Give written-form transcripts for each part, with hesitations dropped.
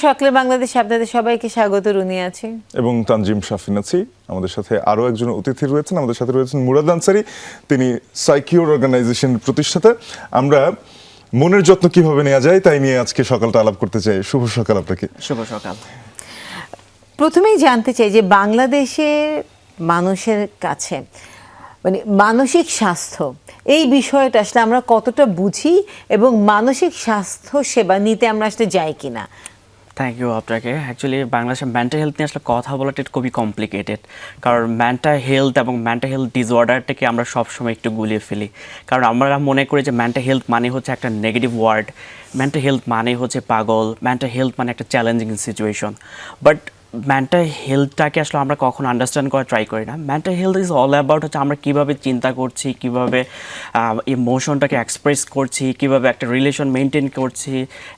সকলে বাংলাদেশ আপনাদের সবাইকে স্বাগত। রুনি আছি এবং তানজিম শাফিন আছি। আমাদের সাথে আরো একজন অতিথি রয়েছেন, আমাদের সাথে রয়েছেন মুরাদ আনসারী, তিনি সাইকিউর অর্গানাইজেশনের প্রতিষ্ঠাতা। আমরা মনের যত্ন কিভাবে নেওয়া যায় তাই নিয়ে আজকে সকালটা আলাপ করতে চাই। শুভ সকাল আপনাকে। শুভ সকাল। প্রথমেই জানতে চাই যে বাংলাদেশের মানুষের কাছে মানে মানসিক স্বাস্থ্য এই বিষয়টা আসলে আমরা কতটা বুঝি এবং মানসিক স্বাস্থ্য সেবা নিতে আমরা আসলে যাই কিনা। থ্যাংক ইউ আপনাকে। অ্যাকচুয়ালি বাংলাদেশের মেন্টাল হেলথ নিয়ে আসলে কথা বলাটা খুবই কমপ্লিকেটেড, কারণ মেন্টাল হেলথ এবং মেন্টাল হেলথ ডিসঅর্ডারটাকে আমরা সবসময় একটু গুলিয়ে ফেলি। কারণ আমরা মনে করি যে মেন্টাল হেলথ মানে হচ্ছে একটা নেগেটিভ ওয়ার্ড, মেন্টাল হেলথ মানে হচ্ছে পাগল, মেন্টাল হেলথ মানে একটা চ্যালেঞ্জিং সিচুয়েশন। বাট মেন্টাল হেলথটাকে আসলে আমরা কখনো আন্ডারস্ট্যান্ড করা ট্রাই করি না। Mental health is all about হচ্ছে আমরা কীভাবে চিন্তা করছি, কীভাবে ইমোশনটাকে এক্সপ্রেস করছি, কীভাবে একটা রিলেশন মেনটেন করছি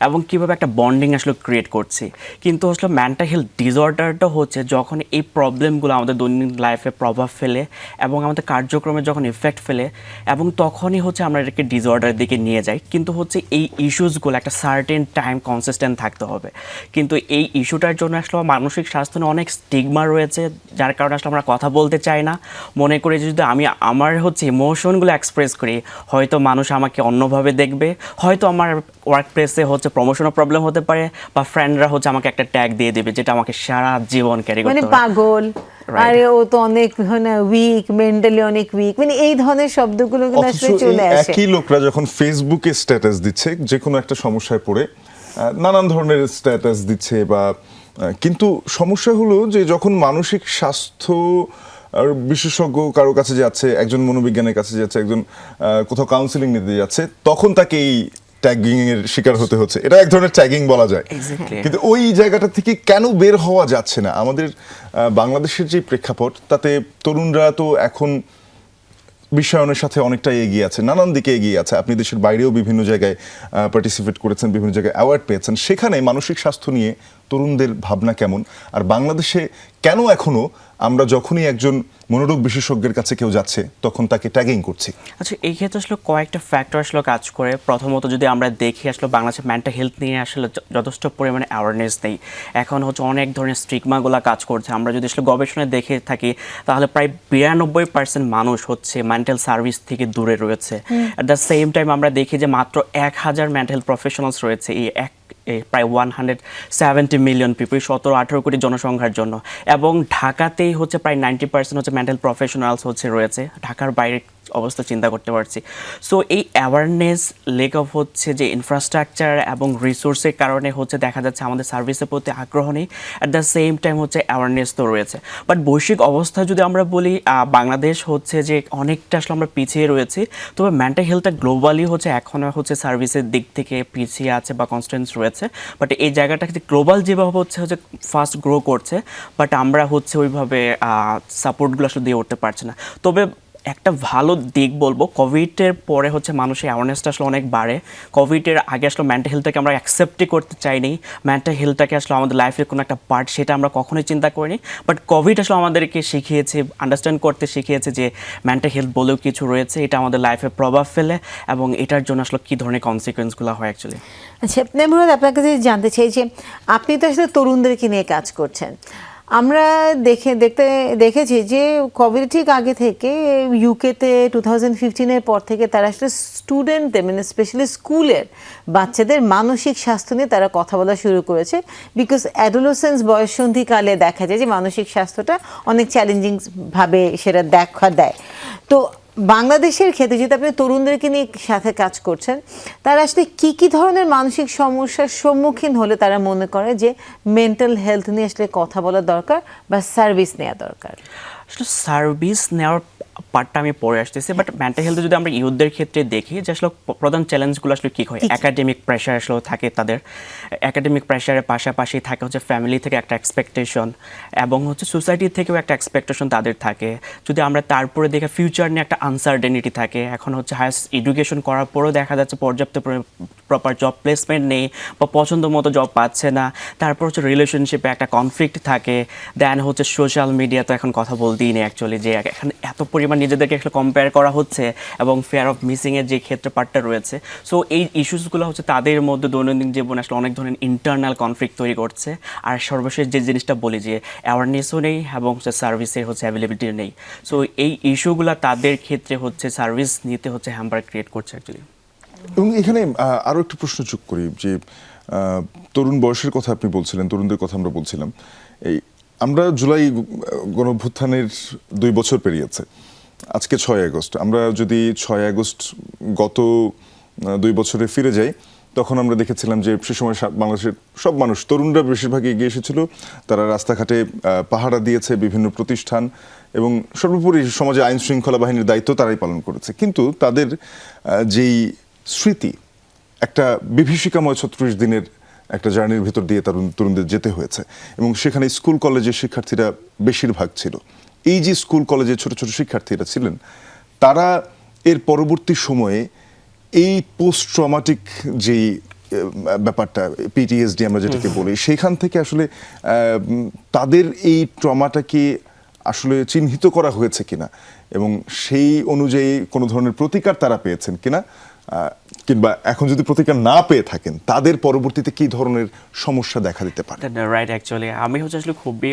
এবং কীভাবে একটা বন্ডিং আসলে ক্রিয়েট করছি। কিন্তু আসলে মেন্টাল হেলথ ডিসঅর্ডারটা হচ্ছে যখন এই প্রবলেমগুলো আমাদের দৈনন্দিন লাইফে প্রভাব ফেলে এবং আমাদের কার্যক্রমে যখন ইফেক্ট ফেলে এবং তখনই হচ্ছে আমরা এটাকে ডিসঅর্ডারের দিকে নিয়ে যাই। কিন্তু হচ্ছে এই ইস্যুসগুলো একটা সার্টেন টাইম কনসিস্টেন্ট থাকতে হবে। কিন্তু এই ইস্যুটার জন্য আসলে মানসিক স্বাস্থ্য নিয়ে অনেক স্টিগমা রয়েছে, যার কারণে আসলে আমরা কথা বলতে চাই না। মনে করি যে যদি আমি আমার হচ্ছে ইমোশনগুলো এক্সপ্রেস করি হয়তো মানুষ আমাকে অন্যভাবে দেখবে, হয়তো আমার ওয়ার্ক প্লেসে হচ্ছে প্রমোশনের প্রবলেম হতে পারে বা ফ্রেন্ডরা হচ্ছে আমাকে একটা ট্যাগ দিয়ে দেবে যেটা আমাকে সারা জীবন ক্যারি করতে হবে, মানে পাগল, আরে ও তো অনেক উইক, মেন্টালি অনেক উইক, মানে এই ধরনের শব্দগুলো কিন্তু আসলে চলে আসে। একই লোকরা যখন ফেসবুকে স্ট্যাটাস দিচ্ছে যে কোনো একটা সমস্যায় পড়ে নানান ধরনের স্ট্যাটাস দিচ্ছে বা কিন্তু সমস্যা হলো যে যখন মানসিক স্বাস্থ্য আর বিশেষজ্ঞ কারো কাছে যাচ্ছে, একজন মনোবিজ্ঞানের কাছে যাচ্ছে, একজন কোথাও কাউন্সিলিং নিতে যাচ্ছে, তখন তাকে এই ট্যাগিং এর শিকার হতে হচ্ছে। এটা এক ধরনের ট্যাগিং বলা যায়। কিন্তু ওই জায়গাটা থেকে কেন বের হওয়া যাচ্ছে না? আমাদের বাংলাদেশের যে প্রেক্ষাপট তাতে তরুণরা তো এখন বিশ্বায়নের সাথে অনেকটাই এগিয়ে আছে, নানান দিকে এগিয়ে আছে। আপনি দেশের বাইরেও বিভিন্ন জায়গায় পার্টিসিপেট করেছেন, বিভিন্ন জায়গায় অ্যাওয়ার্ড পেয়েছেন। সেখানে মানসিক স্বাস্থ্য নিয়ে তরুণদের ভাবনা কেমন? আর বাংলাদেশে কেন এখনো আমরা যখনই একজন মনোরোগ বিশেষজ্ঞের কাছে কেউ যাচ্ছে তখন তাকে ট্যাগিং করছি? আচ্ছা, এই ক্ষেত্রে আসলে কয়েকটা ফ্যাক্টর আসলে কাজ করে। প্রথমত যদি আমরা দেখি আসলে বাংলাদেশের মেন্টাল হেলথ নিয়ে আসলে যথেষ্ট পরিমাণে অ্যাওয়ারনেস নেই। এখন হচ্ছে অনেক ধরনের স্টিগমাগুলো কাজ করছে। আমরা যদি আসলে গবেষণায় দেখে থাকি তাহলে প্রায় 92% মানুষ হচ্ছে মেন্টাল সার্ভিস থেকে দূরে রয়েছে। অ্যাট দ্য সেম টাইম আমরা দেখি যে মাত্র 1000 মেন্টাল হেলথ প্রফেশনালস রয়েছে এই প্রায় 170 মিলিয়ন পিপল, 17-18 কোটি জনসংখ্যার জন্য। এবং ঢাকাতেই হচ্ছে প্রায় 90% হচ্ছে মেন্টাল প্রফেশনালস হচ্ছে রয়েছে। ঢাকার বাইরে অবস্থা চিন্তা করতে পারছি। সো এই অ্যাওয়ারনেস লেক অফ হচ্ছে যে ইনফ্রাস্ট্রাকচার এবং রিসোর্সের কারণে হচ্ছে দেখা যাচ্ছে আমাদের সার্ভিসের প্রতি আগ্রহ নেই। অ্যাট দ্য সেম টাইম হচ্ছে অ্যাওয়ারনেস তো রয়েছে। বাট বৈশ্বিক অবস্থা যদি আমরা বলি, বাংলাদেশ হচ্ছে যে অনেকটা আসলে আমরা পিছিয়ে রয়েছি। তবে মেন্টাল হেলথটা গ্লোবালি হচ্ছে এখনও হচ্ছে সার্ভিসের দিক থেকে পিছিয়ে আছে বা কনস্ট্যান্স রয়েছে। বাট এই জায়গাটা গ্লোবাল যেভাবে হচ্ছে ফাস্ট গ্রো করছে, বাট আমরা হচ্ছে ওইভাবে সাপোর্টগুলো আসলে দিয়ে উঠতে পারছি না। তবে একটা ভালো দিক বলবো, কোভিডের পরে হচ্ছে মানুষের অ্যাওয়ারনেসটা আসলে অনেক বাড়ে। কোভিডের আগে আসলে মেন্টাল হেলথটাকে আমরা অ্যাকসেপ্টই করতে চাইনি। মেন্টাল হেলথটাকে আসলে আমাদের লাইফের কোনো একটা পার্ট, সেটা আমরা কখনোই চিন্তা করিনি। বাট কোভিড আসলে আমাদেরকে শিখিয়েছে, আন্ডারস্ট্যান্ড করতে শিখিয়েছে যে মেন্টাল হেলথ বলেও কিছু রয়েছে, এটা আমাদের লাইফে প্রভাব ফেলে এবং এটার জন্য আসলে কী ধরনের কনসিকুয়েন্সগুলো হয় অ্যাকচুয়ালি। আচ্ছা, মুরাদ, আপনার কাছে জানতে চাই যে আপনি তো আসলে তরুণদেরকে নিয়ে কাজ করছেন। আমরা দেখেছি যে কোভিড ঠিক আগে থেকে ইউকেতে 2015-এর পর থেকে তারা আসলে স্টুডেন্টদের মানে স্পেশালি স্কুলের বাচ্চাদের মানসিক স্বাস্থ্য নিয়ে তারা কথা বলা শুরু করেছে। বিকজ অ্যাডোলেসেন্স বয়ঃসন্ধিকালে দেখা যায় যে মানসিক স্বাস্থ্যটা অনেক চ্যালেঞ্জিংভাবে সেটা দেখা দেয়। তো বাংলাদেশের ক্ষেত্রে যেহেতু আপনি তরুণদেরকে নিয়ে সাথে কাজ করছেন, তারা আসলে কী ধরনের মানসিক সমস্যার সম্মুখীন হলে তারা মনে করে যে মেন্টাল হেলথ নিয়ে আসলে কথা বলা দরকার বা সার্ভিস নেওয়া দরকার? আসলে সার্ভিস নেওয়ার পার্টটা আমি পরে আসতেছি। বাট মেন্টাল হেলথে যদি আমরা ইউথদের ক্ষেত্রে দেখি যে আসলে প্রধান চ্যালেঞ্জগুলো আসলে কী হয়, একাডেমিক প্রেশার আসলে থাকে তাদের। একাডেমিক প্রেশারের পাশাপাশি থাকে হচ্ছে ফ্যামিলি থেকে একটা এক্সপেকটেশন এবং হচ্ছে সোসাইটি থেকেও একটা এক্সপেকটেশন তাদের থাকে। যদি আমরা তারপরে দেখে ফিউচার নিয়ে একটা আনসার্টেনিটি থাকে। এখন হচ্ছে হায়ার এডুকেশন করার পরেও দেখা যাচ্ছে পর্যাপ্ত প্রপার জব প্লেসমেন্ট নেই বা পছন্দ মতো জব পাচ্ছে না। তারপর হচ্ছে রিলেশনশিপে একটা কনফ্লিক্ট থাকে। দেন হচ্ছে সোশ্যাল মিডিয়া তো এখন কথা বলতেই নেই অ্যাকচুয়ালি, যে এখন এত পরিমাণ নিজেদেরকে আসলে কম্পেয়ার করা হচ্ছে এবং ফেয়ার অফ মিসিংয়ের যে ক্ষেত্রে পার্টটা রয়েছে, সো এই ইস্যুসগুলো হচ্ছে তাদের মধ্যে দৈনন্দিন জীবনে আসলে অনেক ধরনের ইন্টারনাল কনফ্লিক্ট তৈরি করছে। আর সর্বশেষ যে জিনিসটা বলি যে অ্যাওয়ারনেসও নেই এবং হচ্ছে সার্ভিসের হচ্ছে অ্যাভেলেবিলিটি নেই। সো এই ইস্যুগুলো তাদের ক্ষেত্রে হচ্ছে সার্ভিস নিতে হচ্ছে হ্যাম্পার ক্রিয়েট করছে অ্যাকচুয়ালি। এবং এখানে আরও একটা প্রশ্ন যোগ করি যে তরুণ বয়সের কথা আপনি বলছিলেন, তরুণদের কথা আমরা বলছিলাম। এই আমরা জুলাই গণঅভ্যুত্থানের 2 বছর পেরিয়েছে, আজকে 6 আগস্ট। আমরা যদি 6 আগস্ট গত 2 বছরে ফিরে যাই, তখন আমরা দেখেছিলাম যে সে সময় বাংলাদেশের সব মানুষ, তরুণরা বেশিরভাগ এগিয়ে এসেছিল। তারা রাস্তাঘাটে পাহারা দিয়েছে, বিভিন্ন প্রতিষ্ঠান, এবং সর্বোপরি সমাজে আইন শৃঙ্খলা বাহিনীর দায়িত্ব তারাই পালন করেছে। কিন্তু তাদের যেই স্মৃতি, একটা বিভীষিকাময় 36 দিনের একটা জার্নির ভেতর দিয়ে তরুণদের যেতে হয়েছে, এবং সেখানে স্কুল কলেজের শিক্ষার্থীরা বেশিরভাগ ছিল। এই যে স্কুল কলেজের ছোট ছোট শিক্ষার্থীরা ছিলেন, তারা এর পরবর্তী সময়ে এই পোস্ট ট্রমাটিক যেই ব্যাপারটা, পিটিএসডি আমরা যেটাকে বলি, সেখান থেকে আসলে তাদের এই ট্রমাটাকে আসলে চিহ্নিত করা হয়েছে কিনা, এবং সেই অনুযায়ী কোনো ধরনের প্রতিকার তারা পেয়েছেন কিনা, কিংবা এখন যদি প্রতিকার না পেয়ে থাকেন, তাদের পরবর্তীতে কি ধরনের সমস্যা দেখা দিতে পারে? রাইট, অ্যাকচুয়ালি আমি হচ্ছে আসলে খুবই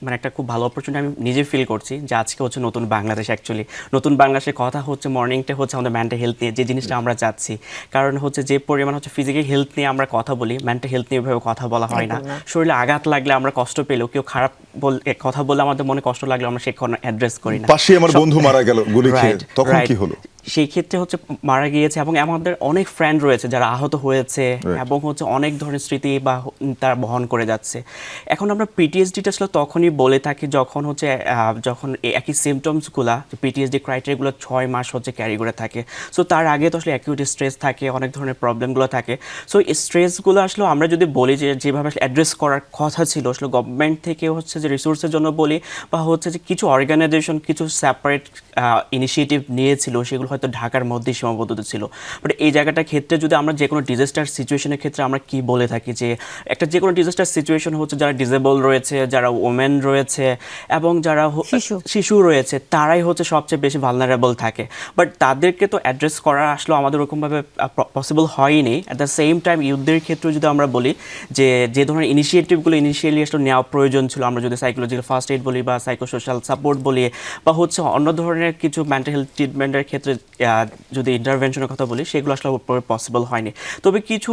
মানে একটা খুব ভালো অপরচুনিটি আমি নিজে ফিল করছি যে আজকে হচ্ছে নতুন বাংলাদেশ। অ্যাকচুয়ালি নতুন বাংলাদেশের কথা হচ্ছে মর্নিংটা হচ্ছে আমাদের মেন্টাল হেলথ নিয়ে, যে জিনিসটা আমরা চাচ্ছি। কারণ হচ্ছে যে পরিমাণ হচ্ছে ফিজিক্যাল হেলথ নিয়ে আমরা কথা বলি, মেন্টাল হেলথ নিয়ে এভাবে কথা বলা হয় না। শরীরে আঘাত লাগলে আমরা কষ্ট পেলেও, কেউ খারাপ কথা বললে আমাদের মনে কষ্ট লাগলে আমরা সেখানে অ্যাড্রেস করি না। পাশে আমার বন্ধু মারা গেল গুলি খেয়ে, তখন কি হলো? সেই ক্ষেত্রে হচ্ছে মারা গিয়েছে, এবং আমাদের অনেক ফ্রেন্ড রয়েছে যারা আহত হয়েছে, এবং হচ্ছে অনেক ধরনের স্মৃতি বা তারা বহন করে যাচ্ছে। এখন আমরা পিটিএসডিটা আসলে তখনই বলে থাকি যখন হচ্ছে যখন একই সিমটমসগুলা, পিটিএসডি ক্রাইটেরিয়াগুলো 6 মাস হচ্ছে ক্যারি করে থাকে। সো তার আগে তো আসলে অ্যাকিউট স্ট্রেস থাকে, অনেক ধরনের প্রবলেমগুলো থাকে। সো এই স্ট্রেসগুলো আসলে আমরা যদি বলি যে যেভাবে আসলে অ্যাড্রেস করার কথা ছিল, আসলে গভর্নমেন্ট থেকে হচ্ছে যে রিসোর্সের জন্য বলি, বা হচ্ছে যে কিছু অর্গানাইজেশন কিছু সেপারেট ইনিশিয়েটিভ নিয়েছিল, সেগুলো হয়তো ঢাকার মধ্যেই সীমাবদ্ধ ছিল। বাট এই জায়গাটার ক্ষেত্রে যদি আমরা যে কোনো ডিজাস্টার সিচুয়েশনের ক্ষেত্রে আমরা কি বলে থাকি যে একটা যে কোনো ডিজাস্টার সিচুয়েশন হচ্ছে যারা ডিসেবল রয়েছে, যারা ওমেন রয়েছে, এবং যারা শিশু রয়েছে, তারাই হচ্ছে সবচেয়ে বেশি ভালনারেবল থাকে। বাট তাদেরকে তো অ্যাড্রেস করা আসলে আমাদের ওরকমভাবে পসিবল হয়নি। অ্যাট দ্য সেম টাইম ইউথদের ক্ষেত্রে যদি আমরা বলি যে ধরনের ইনিশিয়েটিভগুলো ইনিশিয়ালি আসলে নেওয়া প্রয়োজন ছিল, আমরা যদি সাইকোলজিক্যাল ফার্স্ট এইড বলি বা সাইকোসোশ্যাল সাপোর্ট বলি, বা হচ্ছে অন্য ধরনের কিছু মেন্টাল হেলথ ট্রিটমেন্টের ক্ষেত্রে যদি ইন্টারভেনশনের কথা বলি, সেগুলো আসলে পসিবল হয়নি। তবে কিছু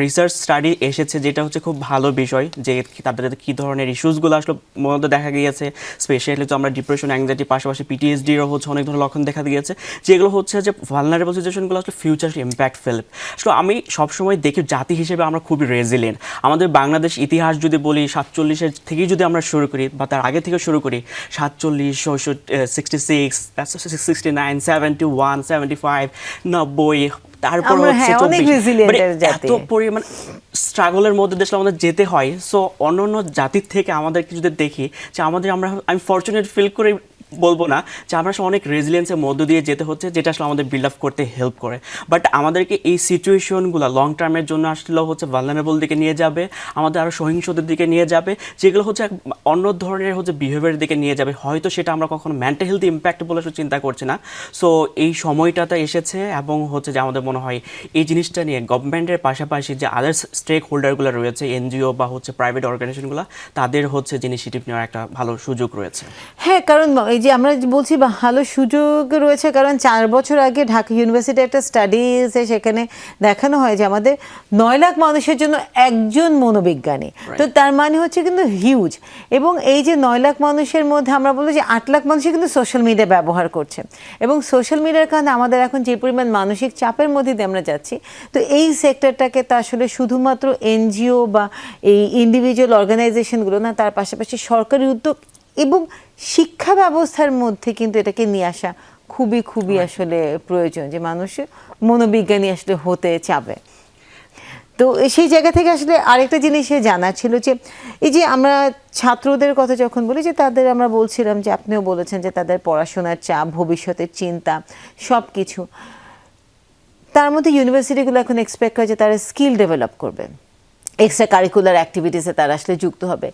রিসার্চ স্টাডি এসেছে যেটা হচ্ছে খুব ভালো বিষয়, যে তাদের কী ধরনের ইস্যুসগুলো আসলে মধ্যে দেখা গিয়েছে। স্পেশালি তো আমরা ডিপ্রেশন, অ্যাংজাইটি, পাশাপাশি পিটিএসডিরও হচ্ছে অনেক ধরনের লক্ষণ দেখা গিয়েছে, যেগুলো হচ্ছে যে ভালনারেবল সিচুয়েশনগুলো আসলে ফিউচার ইম্প্যাক্ট ফেলে। আসলে আমি সবসময় দেখি জাতি হিসেবে আমরা খুবই রেজিলিয়েন্ট। আমাদের বাংলাদেশ ইতিহাস যদি বলি 47-এর থেকেই যদি আমরা শুরু করি, বা তার আগে থেকে শুরু করি, 47, 66, 69, 71, 75, 90, তারপর হচ্ছে এত পরিমাণ স্ট্রাগলের মধ্যে দেশে আমাদের যেতে হয়। সো অন্য জাতির থেকে আমাদেরকে যদি দেখি যে আমি ফরচুনেট ফিল করে বলবো না যে আমরা আসলে অনেক রেজিলিয়েন্সের মধ্য দিয়ে যেতে হচ্ছে, যেটা আসলে আমাদের বিল্ড আপ করতে হেল্প করে। বাট আমাদেরকে এই সিচুয়েশনগুলো লং টার্মের জন্য আসলে হচ্ছে ভালনারেবল দিকে নিয়ে যাবে, আমাদের আরও সহিংসতার দিকে নিয়ে যাবে, যেগুলো হচ্ছে অন্য ধরনের হচ্ছে বিহেভিয়ারের দিকে নিয়ে যাবে। হয়তো সেটা আমরা কখনো মেন্টাল হেলথ ইম্প্যাক্ট বলে চিন্তা করছি না। সো এই সময়টাতে এসেছে, এবং হচ্ছে যে আমাদের মনে হয় এই জিনিসটা নিয়ে গভর্নমেন্টের পাশাপাশি যে আদার স্টেক হোল্ডারগুলো রয়েছে, এনজিও বা হচ্ছে প্রাইভেট অর্গানাইজেশনগুলো, তাদের হচ্ছে ইনিশিয়েটিভ নেওয়ার একটা ভালো সুযোগ রয়েছে। হ্যাঁ, কারণ এই যে আমরা বলছি ভালো সুযোগ রয়েছে, কারণ 4 বছর আগে ঢাকা ইউনিভার্সিটি একটা স্টাডিজে সেখানে দেখানো হয় যে আমাদের 9 লাখ মানুষের জন্য একজন মনোবিজ্ঞানী। তো তার মানে হচ্ছে কিন্তু হিউজ। এবং এই যে 9 লাখ মানুষের মধ্যে আমরা বলি যে 8 লাখ মানুষই কিন্তু সোশ্যাল মিডিয়া ব্যবহার করছে, এবং সোশ্যাল মিডিয়ার কারণে আমাদের এখন যে পরিমাণ মানসিক চাপের মধ্যে দিয়ে আমরা যাচ্ছি, তো এই সেক্টরটাকে তো আসলে শুধুমাত্র এনজিও বা এই ইন্ডিভিজুয়াল অর্গানাইজেশনগুলো না, তার পাশাপাশি সরকারি উদ্যোগ এবং শিক্ষা ব্যবস্থার মধ্যে কিন্তু এটাকে নিয়ে আসা খুবই আসলে প্রয়োজন, যে মানুষ মনোবিজ্ঞানী আসলে হতে চাবে। তো সেই জায়গা থেকে আসলে আরেকটা জিনিস জানার ছিল যে এই যে আমরা ছাত্রদের কথা যখন বলি, যে তাদের আমরা বলছিলাম যে আপনিও বলেছেন যে তাদের পড়াশোনার চাপ, ভবিষ্যতের চিন্তা, সব কিছু, তার মধ্যে ইউনিভার্সিটিগুলো এখন এক্সপেক্ট করে যে তারা স্কিল ডেভেলপ করবে, এক্সট্রা কারিকুলার অ্যাক্টিভিটিসে তারা আসলে যুক্ত হবে।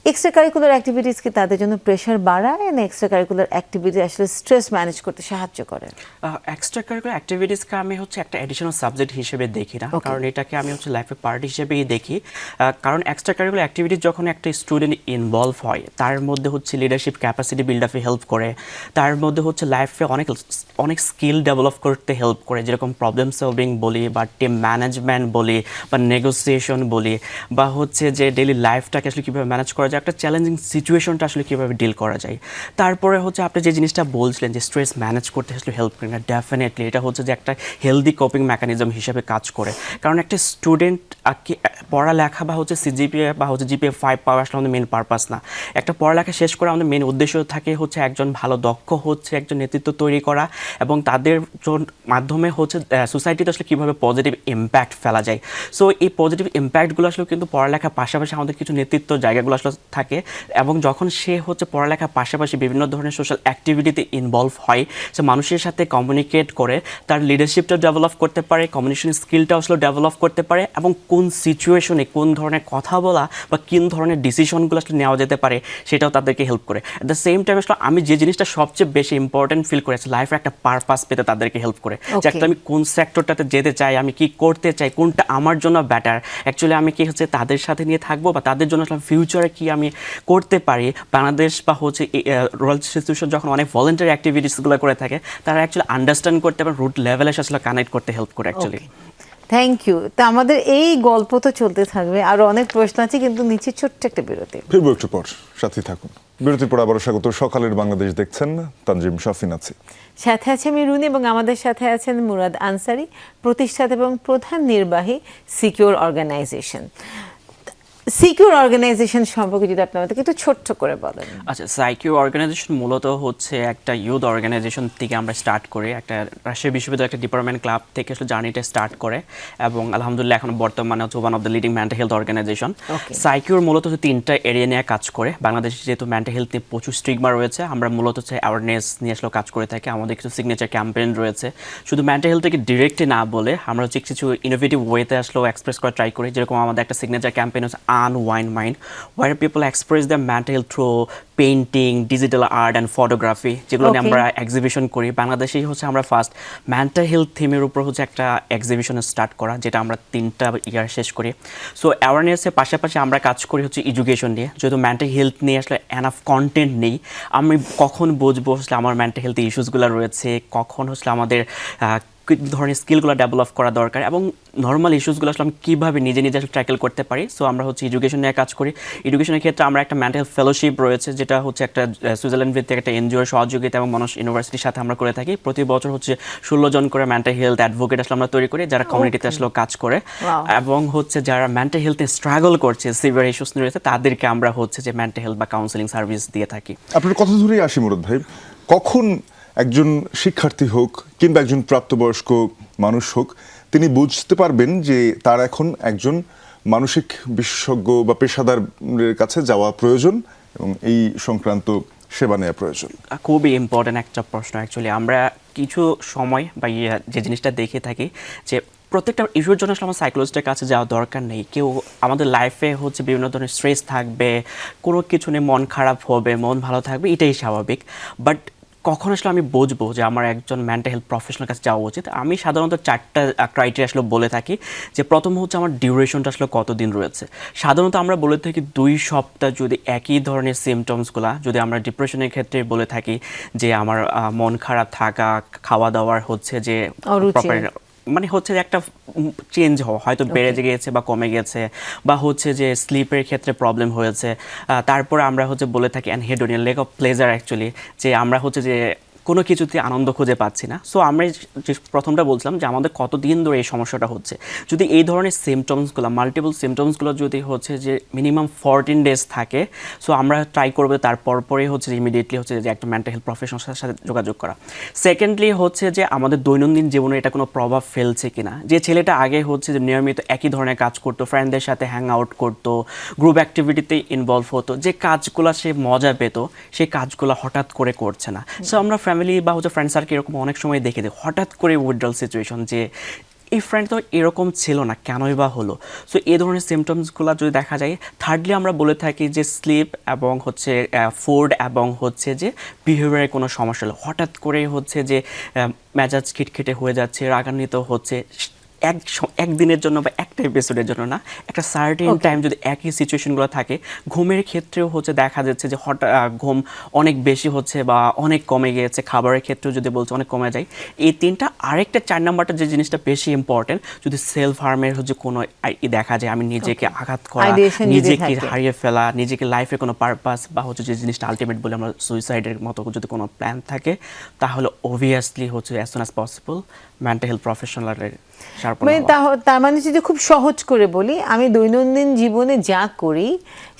এক্সট্রা কারিকুলার অ্যাক্টিভিটিস কি তাদের জন্য প্রেশার বাড়ায়, না এক্সট্রা কারিকুলার অ্যাক্টিভিটি আসলে স্ট্রেস ম্যানেজ করতে সাহায্য করে? এক্সট্রা কারিকুলার অ্যাক্টিভিটিসকে আমি হচ্ছে একটা অ্যাডিশনাল সাবজেক্ট হিসেবে দেখি না, কারণ এটাকে আমি হচ্ছে লাইফের পার্ট হিসেবেই দেখি। কারণ এক্সট্রা কারিকুলার অ্যাক্টিভিটিস যখন একটা স্টুডেন্ট ইনভলভ হয়, তার মধ্যে হচ্ছে লিডারশিপ ক্যাপাসিটি বিল্ড আপে হেল্প করে, তার মধ্যে হচ্ছে লাইফে অনেক স্কিল ডেভেলপ করতে হেল্প করে, যেরকম প্রবলেম সলভিং বলি বা টিম ম্যানেজমেন্ট বলি বা নেগোসিয়েশন বলি, বা হচ্ছে যে ডেইলি লাইফটাকে আসলে কীভাবে ম্যানেজ করা যায়, একটা চ্যালেঞ্জিং সিচুয়েশনটা আসলে কীভাবে ডিল করা যায়। তারপরে হচ্ছে আপনি যে জিনিসটা বলছিলেন যে স্ট্রেস ম্যানেজ করতে আসলে হেল্প করে না, ডেফিনেটলি এটা হচ্ছে যে একটা হেলদি কোপিং মেকানিজম হিসেবে কাজ করে। কারণ একটা স্টুডেন্ট পড়ালেখা বা হচ্ছে সিজিপিএ বা হচ্ছে জিপিএ 5 পাওয়া আসলে আমাদের মেন পারপাস না। একটা পড়ালেখা শেষ করে আমাদের মেন উদ্দেশ্য থাকে হচ্ছে একজন ভালো দক্ষ হচ্ছে একজন নেতৃত্ব তৈরি করা, এবং তাদের মাধ্যমে হচ্ছে সোসাইটিতে আসলে কীভাবে পজিটিভ ইম্প্যাক্ট ফেলা যায়। সো এই পজিটিভ ইম্প্যাক্টগুলো আসলে কিন্তু পড়ালেখার পাশাপাশি আমাদের কিছু নেতৃত্ব জায়গাগুলো আসলে থাকে, এবং যখন সে হচ্ছে পড়ালেখার পাশাপাশি বিভিন্ন ধরনের সোশ্যাল অ্যাক্টিভিটিতে ইনভলভ হয়, সে মানুষের সাথে কমিউনিকেট করে তার লিডারশিপটা ডেভেলপ করতে পারে, কমিউনিকেশন স্কিলটা আসলে ডেভেলপ করতে পারে, এবং কোন সিচুয়েশনে কোন ধরনের কথা বলা বা কোন ধরনের ডিসিশনগুলো আসলে নেওয়া যেতে পারে সেটাও তাদেরকে হেল্প করে। অ্যাট দ্য সেম টাইম আসলে আমি যে জিনিসটা সবচেয়ে বেশি ইম্পর্টেন্ট ফিল করেছি, লাইফে একটা পারপাস পেতে তাদেরকে হেল্প করে, যে একটা আমি কোন সেক্টরটাতে যেতে চাই, আমি কি করতে চাই, কোনটা আমার জন্য বেটার, অ্যাকচুয়ালি আমি কি হচ্ছে তাদের সাথে নিয়ে থাকবো বা তাদের জন্য আসলে ফিউচারে কি আমি করতে পারি। বাংলাদেশ বা হচ্ছে রুরাল ইনস্টিটিউশন যখন অনেক ভলেন্টারি অ্যাক্টিভিটিসগুলো করে থাকে, তারা অ্যাকচুয়ালি আন্ডারস্ট্যান্ড করতে এবং রুট লেভেলে আসলে কানেক্ট করতে হেল্প করে অ্যাকচুয়ালি। Thank you. তা আমাদের এই গল্প তো চলতে থাকবে, আরো অনেক প্রশ্ন আছে, কিন্তু নিচে ছোট্ট একটা বিরতি। ফিরবো একটু পর, সাথে থাকুন। বিরতির পর আবারও স্বাগত। সকালের বাংলাদেশ দেখছেন, তানজিম শাফিন আছি, সাথে আছে আমি রুনি, এবং আমাদের সাথে আছেন মুরাদ আনসারি, প্রতিষ্ঠাতা এবং প্রধান নির্বাহী সিকিউর অর্গানাইজেশন। সিকিউর অর্গানাইজেশন সম্পর্কে যদি আপনি আমাদেরকে একটু ছোট্ট করে বলেন। আচ্ছা, সিকিউর অর্গানাইজেশন মূলত হচ্ছে একটা ইউথ অর্গানাইজেশন থেকে আমরা স্টার্ট করি, একটা রাজশাহী বিশ্ববিদ্যালয়ের একটা ডিপার্টমেন্ট ক্লাব থেকে আসলে জার্নিটা স্টার্ট করে, এবং আলহামদুলিল্লাহ এখন বর্তমানে হচ্ছে one of the leading mental health organization. Secure মূলত হচ্ছে 3টা এরিয়া নিয়ে কাজ করে। বাংলাদেশে যেহেতু মেন্টাল হেলথ নিয়ে প্রচুর স্টিগমা রয়েছে, আমরা মূলত হচ্ছে অ্যাওয়ারনেস নিয়ে আসলে কাজ করে থাকি। আমাদের কিছু সিগনেচার ক্যাম্পেইন রয়েছে, শুধু মেন্টাল হেলথকে ডিরেক্টলি না বলে আমরা হচ্ছে কিছু ইনোভেটিভ ওয়েতে আসলেও এক্সপ্রেস করা ট্রাই করি। যেরকম আমাদের একটা সিগনেচার ক্যাম্পেইন হচ্ছে unwind mind, where people express their mental health through painting, digital art and photography, যেগুলো নিয়ে আমরা এক্সিবিশন করি। বাংলাদেশেই হচ্ছে আমরা ফার্স্ট মেন্টাল হেলথ থিমের উপর হচ্ছে একটা এক্সিবিশন স্টার্ট করা, যেটা আমরা 3টা ইয়ার শেষ করি। সো অ্যাওয়ারনেসের পাশাপাশি আমরা কাজ করি হচ্ছে এডুকেশন নিয়ে, যেহেতু মেন্টাল হেলথ নিয়ে আসলে এনাফ কন্টেন্ট নেই। আমি কখন বুঝবো আসলে আমার মেন্টাল হেলথ ইস্যুসগুলো রয়েছে, কখন আসলে আমাদের কী ধরনের স্কিলগুলো ডেভেলপ করা দরকার, এবং নর্মাল ইস্যুসগুলো আসলে আমি কীভাবে নিজে নিজে আসলে ট্যাকেল করতে পারি। সো আমরা হচ্ছে এডুকেশন নিয়ে কাজ করি। এডুকেশনের ক্ষেত্রে আমরা একটা মেন্টাল হেলথ ফেলোশিপ রয়েছে, যেটা হচ্ছে একটা সুইজারল্যান্ড ভিত্তিক একটা এনজিওর সহযোগিতা এবং মনোজ ইউনিভার্সিটির সাথে আমরা করে থাকি। প্রতি বছর হচ্ছে 16 জন করে মেন্টাল হেলথ অ্যাডভোকেট আসলে আমরা তৈরি করি, যারা কমিউনিটিতে আসলে কাজ করে, এবং হচ্ছে যারা মেন্টাল হেলথে স্ট্রাগল করছে, সিভিয়ার ইস্যুস রয়েছে, তাদেরকে আমরা হচ্ছে যে মেন্টাল হেলথ বা কাউন্সেলিং সার্ভিস দিয়ে থাকি। আপনার কথা ধরেই আসি মুরাদ ভাই, কখন একজন শিক্ষার্থী হোক কিংবা একজন প্রাপ্তবয়স্ক মানুষ হোক, তিনি বুঝতে পারবেন যে তার এখন একজন মানসিক বিশেষজ্ঞ বা পেশাদারের কাছে যাওয়া প্রয়োজন এবং এই সংক্রান্ত সেবা নেওয়া প্রয়োজন? খুবই ইম্পর্টেন্ট একটা প্রশ্ন। অ্যাকচুয়ালি আমরা কিছু সময় বা যে জিনিসটা দেখে থাকি যে প্রত্যেকটা ইস্যুর জন্য আসলে আমার সাইকোলজিস্টের কাছে যাওয়া দরকার নেই। কেউ আমাদের লাইফে হচ্ছে বিভিন্ন ধরনের স্ট্রেস থাকবে, কোনো কিছু নিয়ে মন খারাপ হবে, মন ভালো থাকবে, এটাই স্বাভাবিক। বাট কখন আসলে আমি বুঝবো যে আমার একজন মেন্টাল হেলথ প্রফেশনাল কাছে যাওয়া উচিত? আমি সাধারণত 4টা ক্রাইটেরিয়া আসলে বলে থাকি। যে প্রথম হচ্ছে আমার ডিউরেশনটা আসলে কতদিন রয়েছে। সাধারণত আমরা বলে থাকি 2 সপ্তাহ যদি একই ধরনের সিমটমসগুলা, যদি আমরা ডিপ্রেশনের ক্ষেত্রে বলে থাকি যে আমার মন খারাপ থাকা, খাওয়া দাওয়ার হচ্ছে যে প্রপার মানে হচ্ছে যে একটা চেঞ্জ হওয়া, হয়তো বেড়ে গিয়েছে বা কমে গেছে, বা হচ্ছে যে স্লিপের ক্ষেত্রে প্রবলেম হয়েছে, তারপর আমরা হচ্ছে বলে থাকি অ্যানহেডোনিয়া, লেক অফ প্লেজার, অ্যাকচুয়ালি যে আমরা হচ্ছে যে কোনো কিছুতে আনন্দ খুঁজে পাচ্ছি না। সো আমরা যে প্রথমটা বলছিলাম যে আমাদের কতদিন ধরে এই সমস্যাটা হচ্ছে। যদি এই ধরনের সিমটমসগুলো, মাল্টিপল সিমটমসগুলো যদি হচ্ছে যে মিনিমাম 14 ডেজ থাকে, সো আমরা ট্রাই করবো তারপরে হচ্ছে যে ইমিডিয়েটলি হচ্ছে যে একটা মেন্টাল হেলথ প্রফেশনালের সাথে যোগাযোগ করা। সেকেন্ডলি হচ্ছে যে আমাদের দৈনন্দিন জীবনে এটা কোনো প্রভাব ফেলছে কিনা। যে ছেলেটা আগে হচ্ছে যে নিয়মিত একই ধরনের কাজ করতো, ফ্রেন্ডদের সাথে হ্যাং আউট করতো, গ্রুপ অ্যাক্টিভিটিতে ইনভলভ হতো, যে কাজগুলো সে মজা পেত, সেই কাজগুলো হঠাৎ করে করছে না। সো আমরা ফ্যামিলি বা হচ্ছে ফ্রেন্ড সার্কেল এরকম অনেক সময় দেখে দিই হঠাৎ করে উইথড্রল সিচুয়েশন, যে এই ফ্রেন্ড তো এরকম ছিল না, কেনই বা হলো? সো এই ধরনের সিমটমসগুলো যদি দেখা যায়, থার্ডলি আমরা বলে থাকি যে স্লিপ এবং হচ্ছে ফুড এবং হচ্ছে যে বিহেভিয়ারের কোনো সমস্যা হলো, হঠাৎ করে হচ্ছে যে মেজাজ খিটখিটে হয়ে যাচ্ছে, রাগান্বিত হচ্ছে, একদিনের জন্য বা একটা এপিসোডের জন্য না, একটা সার্টেন টাইম যদি একই সিচুয়েশনগুলো থাকে। ঘুমের ক্ষেত্রেও হচ্ছে দেখা যাচ্ছে যে হঠাৎ ঘুম অনেক বেশি হচ্ছে বা অনেক কমে গিয়েছে, খাবারের ক্ষেত্রেও যদি বলছে অনেক কমে যায়। এই তিনটা। আরেকটা 4 নাম্বারটা যে জিনিসটা বেশি ইম্পর্টেন্ট, যদি সেলফ হার্মের হচ্ছে কোনো দেখা যায়, আমি নিজেকে আঘাত করা, Ideation যদি নিজেকে থাকে। হারিয়ে ফেলা, নিজেকে লাইফে কোনো পারপাস বা হচ্ছে যে জিনিসটা আলটিমেট বলে আমরা সুইসাইডের মতো যদি কোনো প্ল্যান থাকে, তাহলে অবভিয়াসলি হচ্ছে as soon as possible mental health প্রফেশনালের মানে তার মানে যদি খুব সহজ করে বলি, আমি দৈনন্দিন জীবনে যা করি